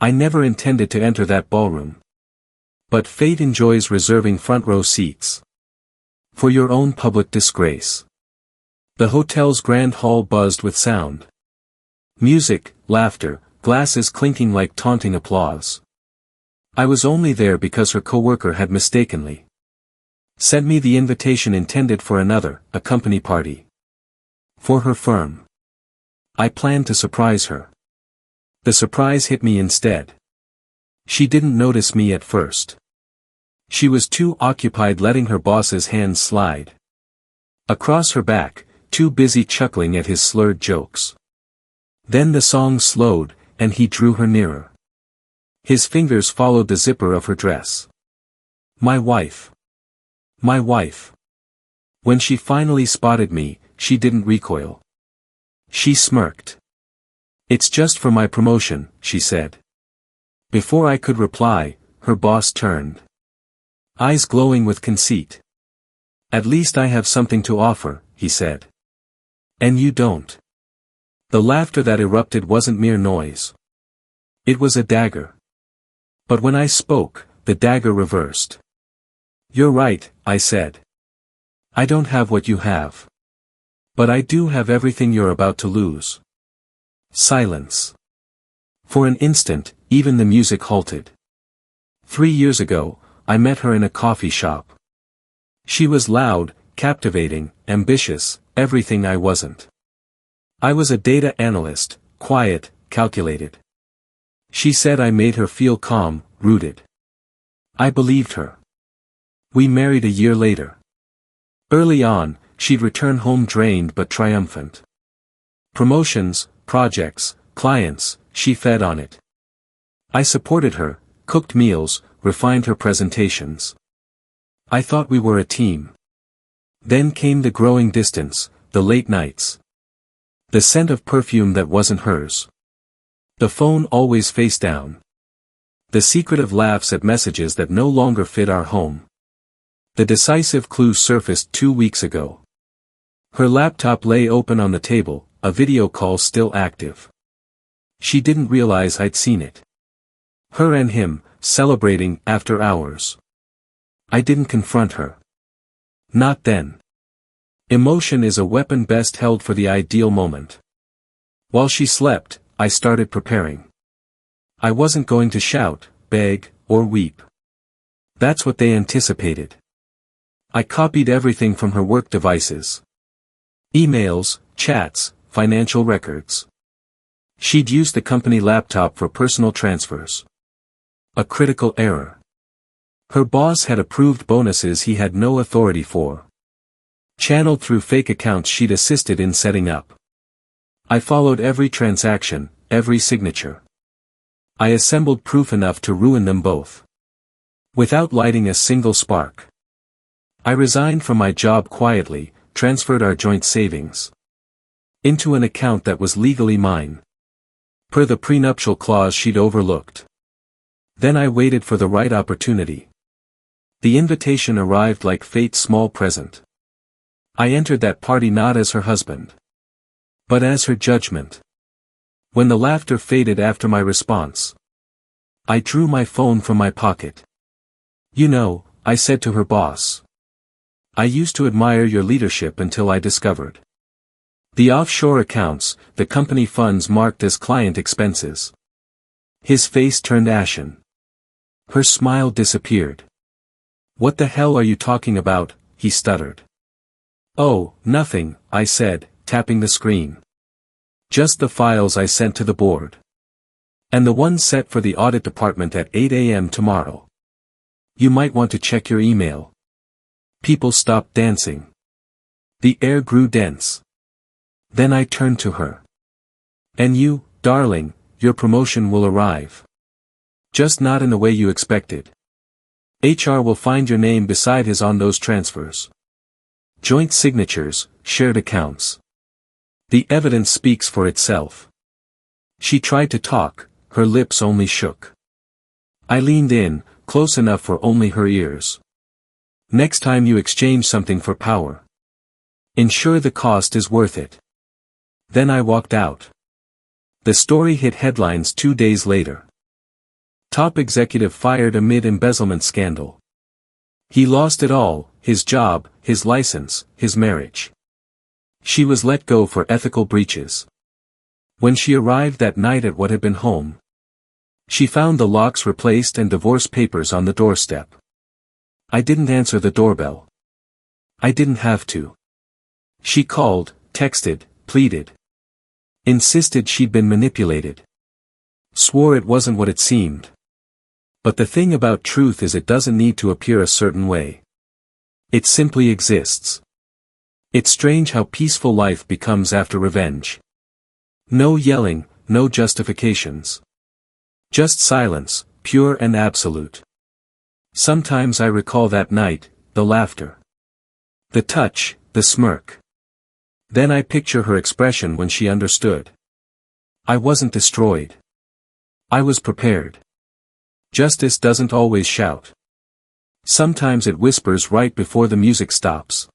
I never intended to enter that ballroom. But fate enjoys reserving front row seats. For your own public disgrace. The hotel's grand hall buzzed with sound. Music, laughter, glasses clinking like taunting applause. I was only there because her coworker had mistakenly sent me the invitation intended for another, a company party. For her firm. I planned to surprise her. The surprise hit me instead. She didn't notice me at first. She was too occupied letting her boss's hands slide across her back, too busy chuckling at his slurred jokes. Then the song slowed, and he drew her nearer. His fingers followed the zipper of her dress. My wife. My wife. When she finally spotted me, she didn't recoil. She smirked. It's just for my promotion, she said. Before I could reply, her boss turned. Eyes glowing with conceit. At least I have something to offer, he said. And you don't. The laughter that erupted wasn't mere noise. It was a dagger. But when I spoke, the dagger reversed. You're right, I said. I don't have what you have. But I do have everything you're about to lose. Silence. For an instant, even the music halted. 3 years ago, I met her in a coffee shop. She was loud, captivating, ambitious, everything I wasn't. I was a data analyst, quiet, calculated. She said I made her feel calm, rooted. I believed her. We married a year later. Early on, she'd return home drained but triumphant. Promotions, projects, clients, she fed on it. I supported her, cooked meals, refined her presentations. I thought we were a team. Then came the growing distance, the late nights. The scent of perfume that wasn't hers. The phone always face down. The secretive laughs at messages that no longer fit our home. The decisive clue surfaced 2 weeks ago. Her laptop lay open on the table, a video call still active. She didn't realize I'd seen it. Her and him, celebrating after hours. I didn't confront her. Not then. Emotion is a weapon best held for the ideal moment. While she slept, I started preparing. I wasn't going to shout, beg, or weep. That's what they anticipated. I copied everything from her work devices. Emails, chats, financial records. She'd used the company laptop for personal transfers. A critical error. Her boss had approved bonuses he had no authority for. Channeled through fake accounts she'd assisted in setting up. I followed every transaction, every signature. I assembled proof enough to ruin them both. Without lighting a single spark. I resigned from my job quietly, transferred our joint savings into an account that was legally mine. Per the prenuptial clause she'd overlooked. Then I waited for the right opportunity. The invitation arrived like fate's small present. I entered that party not as her husband, but as her judgment. When the laughter faded after my response, I drew my phone from my pocket. You know, I said to her boss. I used to admire your leadership until I discovered the offshore accounts, the company funds marked as client expenses. His face turned ashen. Her smile disappeared. What the hell are you talking about? He stuttered. Oh, nothing, I said, tapping the screen. Just the files I sent to the board. And the one set for the audit department at 8 a.m. tomorrow. You might want to check your email. People stopped dancing. The air grew dense. Then I turned to her. And you, darling, your promotion will arrive. Just not in the way you expected. HR will find your name beside his on those transfers. Joint signatures, shared accounts. The evidence speaks for itself. She tried to talk, her lips only shook. I leaned in, close enough for only her ears. Next time you exchange something for power, ensure the cost is worth it. Then I walked out. The story hit headlines 2 days later. Top executive fired amid embezzlement scandal. He lost it all, his job, his license, his marriage. She was let go for ethical breaches. When she arrived that night at what had been home, she found the locks replaced and divorce papers on the doorstep. I didn't answer the doorbell. I didn't have to. She called, texted, pleaded. Insisted she'd been manipulated. Swore it wasn't what it seemed. But the thing about truth is it doesn't need to appear a certain way. It simply exists. It's strange how peaceful life becomes after revenge. No yelling, no justifications. Just silence, pure and absolute. Sometimes I recall that night, the laughter. The touch, the smirk. Then I picture her expression when she understood. I wasn't destroyed. I was prepared. Justice doesn't always shout. Sometimes it whispers right before the music stops.